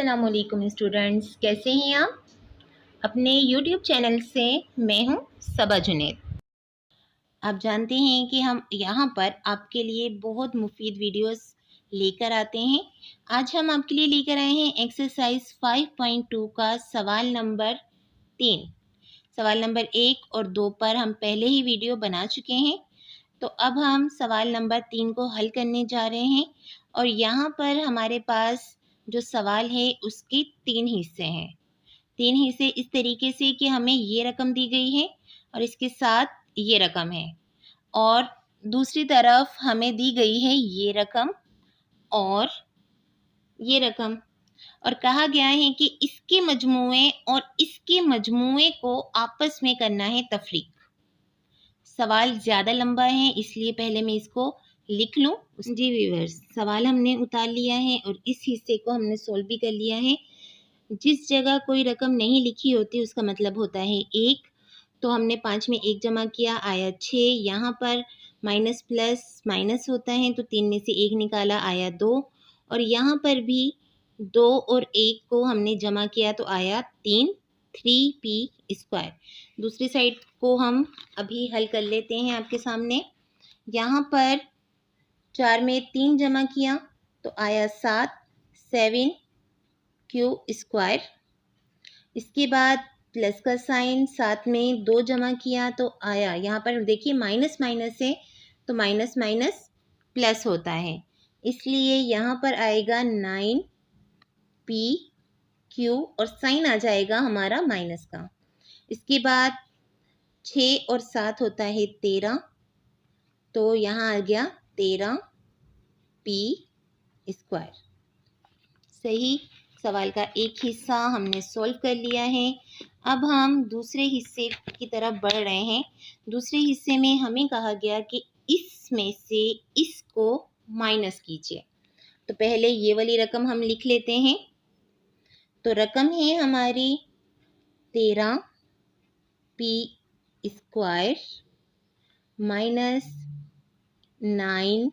अस्सलाम वालेकुम स्टूडेंट्स, कैसे हैं आप? अपने यूट्यूब चैनल से मैं हूं सबा जुनैद। आप जानते हैं कि हम यहां पर आपके लिए बहुत मुफीद वीडियोस लेकर आते हैं। आज हम आपके लिए लेकर आए हैं एक्सरसाइज 5.2 का सवाल नंबर 3। सवाल नंबर 1 और 2 पर हम पहले ही वीडियो बना चुके हैं, तो अब हम सवाल नंबर 3 को हल करने जा रहे हैं। और यहाँ पर हमारे पास जो सवाल है उसके 3 हिस्से हैं। 3 हिस्से इस तरीके से कि हमें ये रकम दी गई है और इसके साथ ये रकम है, और दूसरी तरफ हमें दी गई है ये रकम और ये रकम, और कहा गया है कि इसके मजमूए और इसके मजमूए को आपस में करना है तफरीक। सवाल ज़्यादा लंबा है इसलिए पहले मैं इसको लिख लूँ। जी व्यूअर्स, सवाल हमने उतार लिया है और इस हिस्से को हमने सोल्व भी कर लिया है। जिस जगह कोई रकम नहीं लिखी होती उसका मतलब होता है 1, तो हमने 5 में 1 जमा किया, आया 6। यहाँ पर माइनस प्लस माइनस होता है तो 3 में से 1 निकाला, आया 2। और यहाँ पर भी 2 और 1 को हमने जमा किया तो आया 3, 3p²। दूसरी साइड को हम अभी हल कर लेते हैं आपके सामने। यहाँ पर 4 में 3 जमा किया तो आया 7, 7q²। इसके बाद प्लस का साइन, 7 में 2 जमा किया तो आया, यहाँ पर देखिए माइनस माइनस है तो माइनस माइनस प्लस होता है, इसलिए यहाँ पर आएगा 9pq और साइन आ जाएगा हमारा माइनस का। इसके बाद 6 और 7 होता है 13, तो यहाँ आ गया 13p²। सही। सवाल का एक हिस्सा हमने सॉल्व कर लिया है। अब हम दूसरे हिस्से की तरफ बढ़ रहे हैं। दूसरे हिस्से में हमें कहा गया कि इसमें से इसको माइनस कीजिए, तो पहले ये वाली रकम हम लिख लेते हैं। तो रकम है हमारी 13p² minus 9pq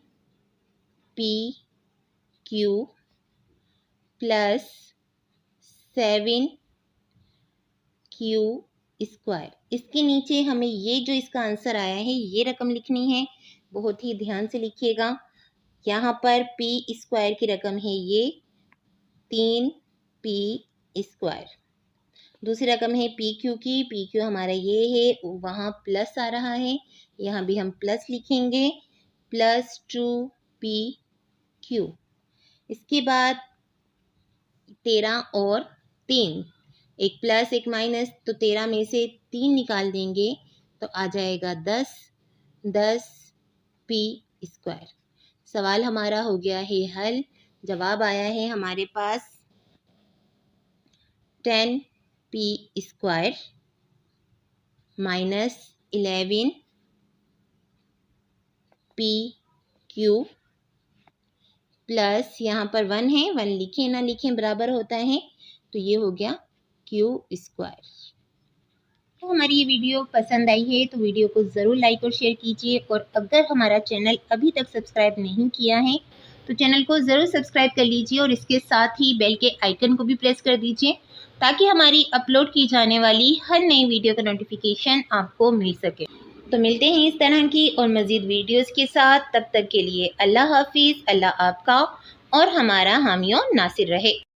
plus 7q²। इसके नीचे हमें ये जो इसका आंसर आया है ये रकम लिखनी है, बहुत ही ध्यान से लिखिएगा। यहाँ पर p² की रकम है ये 3p²। दूसरी रकम है pq की, pq हमारा ये है, वहाँ प्लस आ रहा है, यहाँ भी हम प्लस लिखेंगे, प्लस 2pq। इसके बाद 13 और 3, एक प्लस एक माइनस, तो 13 में से 3 निकाल देंगे तो आ जाएगा 10, 10p²। सवाल हमारा हो गया है हल। जवाब आया है हमारे पास 10p² माइनस 11pq प्लस, यहाँ पर 1 है, 1 लिखें ना लिखें बराबर होता है, तो ये हो गया q²। तो हमारी ये वीडियो पसंद आई है तो वीडियो को ज़रूर लाइक और शेयर कीजिए, और अगर हमारा चैनल अभी तक सब्सक्राइब नहीं किया है तो चैनल को ज़रूर सब्सक्राइब कर लीजिए, और इसके साथ ही बेल के आइकन को भी प्रेस कर दीजिए ताकि हमारी अपलोड की जाने वाली हर नई वीडियो का नोटिफिकेशन आपको मिल सके। तो मिलते हैं इस तरह की और मज़ीद वीडियोस के साथ। तब तक के लिए अल्लाह हाफिज़। अल्लाह आपका और हमारा हामी और नासिर रहे।